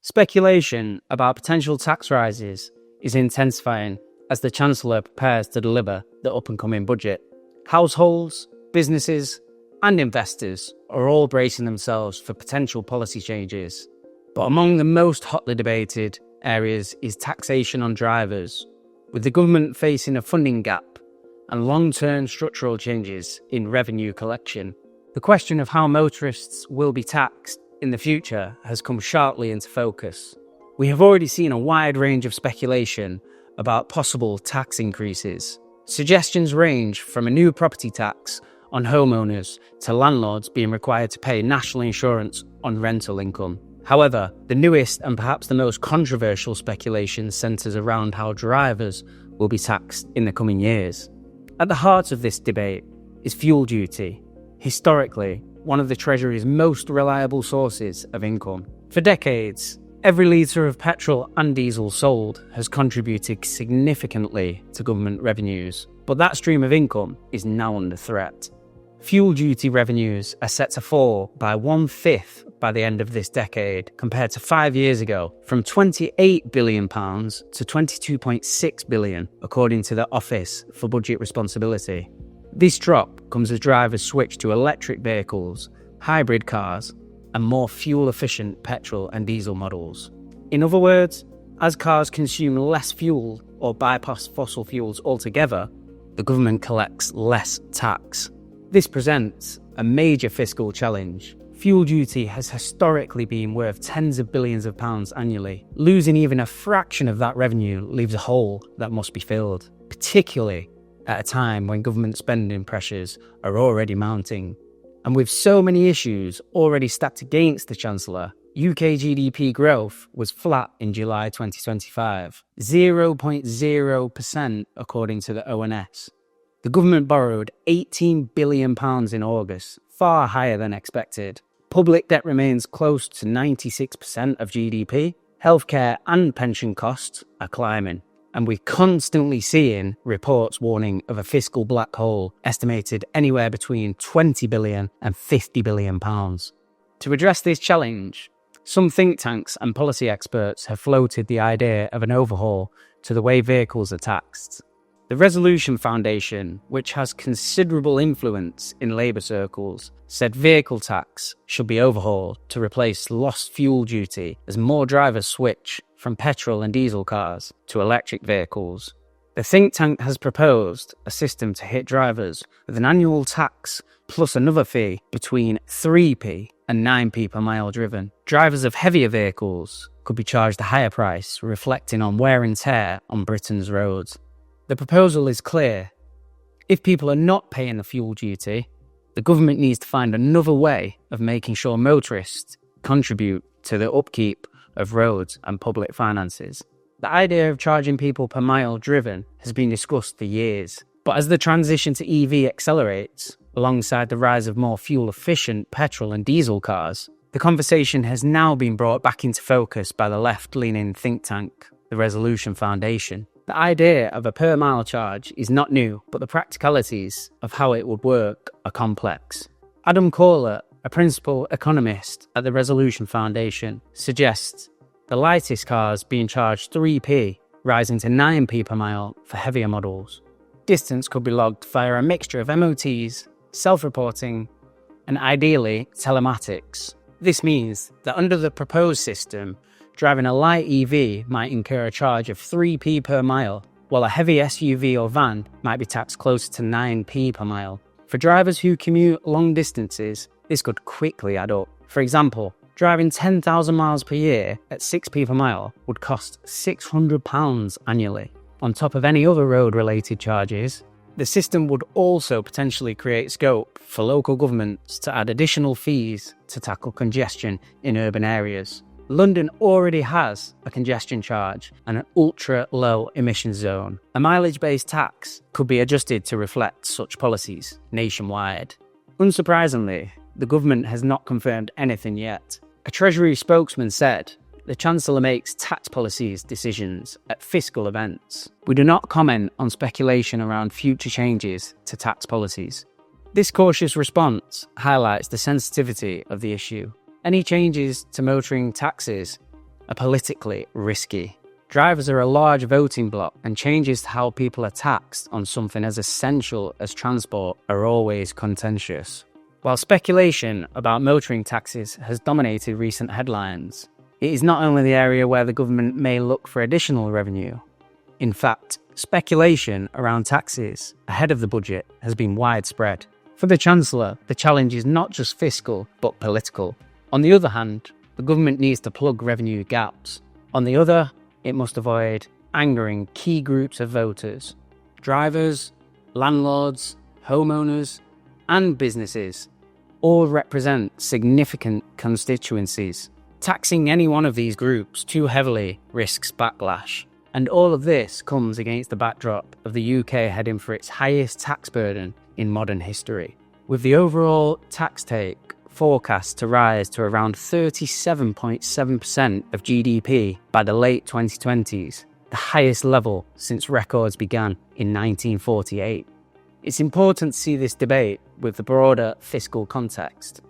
Speculation about potential tax rises is intensifying as the Chancellor prepares to deliver the up-and-coming budget. Households, businesses, and investors are all bracing themselves for potential policy changes. But among the most hotly debated areas is taxation on drivers, with the government facing a funding gap and long-term structural changes in revenue collection. The question of how motorists will be taxed in the future has come sharply into focus. We have already seen a wide range of speculation about possible tax increases. Suggestions range from a new property tax on homeowners to landlords being required to pay national insurance on rental income. However, the newest and perhaps the most controversial speculation centres around how drivers will be taxed in the coming years. At the heart of this debate is fuel duty, historically one of the Treasury's most reliable sources of income. For decades, every litre of petrol and diesel sold has contributed significantly to government revenues, but that stream of income is now under threat. Fuel duty revenues are set to fall by 1/5 by the end of this decade, compared to 5 years ago, from £28 billion to £22.6 billion, according to the Office for Budget Responsibility. This drop comes as drivers switch to electric vehicles, hybrid cars, and more fuel-efficient petrol and diesel models. In other words, as cars consume less fuel or bypass fossil fuels altogether, the government collects less tax. This presents a major fiscal challenge. Fuel duty has historically been worth tens of billions of pounds annually. Losing even a fraction of that revenue leaves a hole that must be filled, particularly at a time when government spending pressures are already mounting. And with so many issues already stacked against the Chancellor, UK GDP growth was flat in July 2025, 0.0% according to the ONS. The government borrowed £18 billion in August, far higher than expected. Public debt remains close to 96% of GDP. Healthcare and pension costs are climbing. And we're constantly seeing reports warning of a fiscal black hole estimated anywhere between £20 billion and £50 billion. To address this challenge, some think tanks and policy experts have floated the idea of an overhaul to the way vehicles are taxed. The Resolution Foundation, which has considerable influence in Labour circles, said vehicle tax should be overhauled to replace lost fuel duty as more drivers switch from petrol and diesel cars to electric vehicles. The think tank has proposed a system to hit drivers with an annual tax plus another fee between 3p and 9p per mile driven. Drivers of heavier vehicles could be charged a higher price, reflecting on wear and tear on Britain's roads. The proposal is clear. If people are not paying the fuel duty, the government needs to find another way of making sure motorists contribute to the upkeep of roads and public finances. The idea of charging people per mile driven has been discussed for years, but as the transition to EV accelerates, alongside the rise of more fuel-efficient petrol and diesel cars, the conversation has now been brought back into focus by the left-leaning think tank, the Resolution Foundation. The idea of a per-mile charge is not new, but the practicalities of how it would work are complex. Adam Corlett, a principal economist at the Resolution Foundation, suggests the lightest cars being charged 3p, rising to 9p per mile for heavier models. Distance could be logged via a mixture of MOTs, self-reporting, and ideally telematics. This means that under the proposed system, driving a light EV might incur a charge of 3p per mile, while a heavy SUV or van might be taxed closer to 9p per mile. For drivers who commute long distances, this could quickly add up. For example, driving 10,000 miles per year at 6p per mile would cost £600 annually. On top of any other road-related charges, the system would also potentially create scope for local governments to add additional fees to tackle congestion in urban areas. London already has a congestion charge and an ultra-low emission zone. A mileage-based tax could be adjusted to reflect such policies nationwide. Unsurprisingly, the government has not confirmed anything yet. A Treasury spokesman said, "The Chancellor makes tax policies decisions at fiscal events. We do not comment on speculation around future changes to tax policies." This cautious response highlights the sensitivity of the issue. Any changes to motoring taxes are politically risky. Drivers are a large voting bloc, and changes to how people are taxed on something as essential as transport are always contentious. While speculation about motoring taxes has dominated recent headlines, it is not only the area where the government may look for additional revenue. In fact, speculation around taxes ahead of the budget has been widespread. For the Chancellor, the challenge is not just fiscal, but political. On the other hand, the government needs to plug revenue gaps. On the other, it must avoid angering key groups of voters: drivers, landlords, homeowners, and businesses. All represent significant constituencies. Taxing any one of these groups too heavily risks backlash. And all of this comes against the backdrop of the UK heading for its highest tax burden in modern history, with the overall tax take forecast to rise to around 37.7% of GDP by the late 2020s, the highest level since records began in 1948. It's important to see this debate with the broader fiscal context.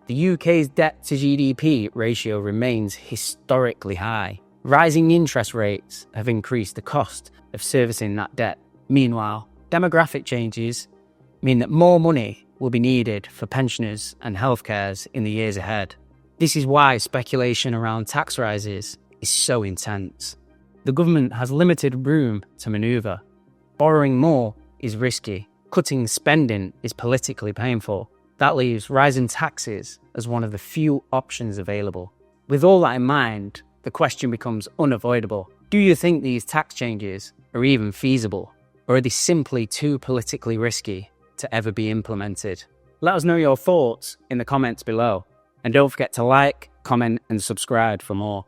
The UK's debt to GDP ratio remains historically high. Rising interest rates have increased the cost of servicing that debt. Meanwhile, demographic changes mean that more money will be needed for pensioners and healthcare in the years ahead. This is why speculation around tax rises is so intense. The government has limited room to manoeuvre. Borrowing more is risky. Cutting spending is politically painful. That leaves rising taxes as one of the few options available. With all that in mind, the question becomes unavoidable. Do you think these tax changes are even feasible? Or are they simply too politically risky to ever be implemented? Let us know your thoughts in the comments below. And don't forget to like, comment, and subscribe for more.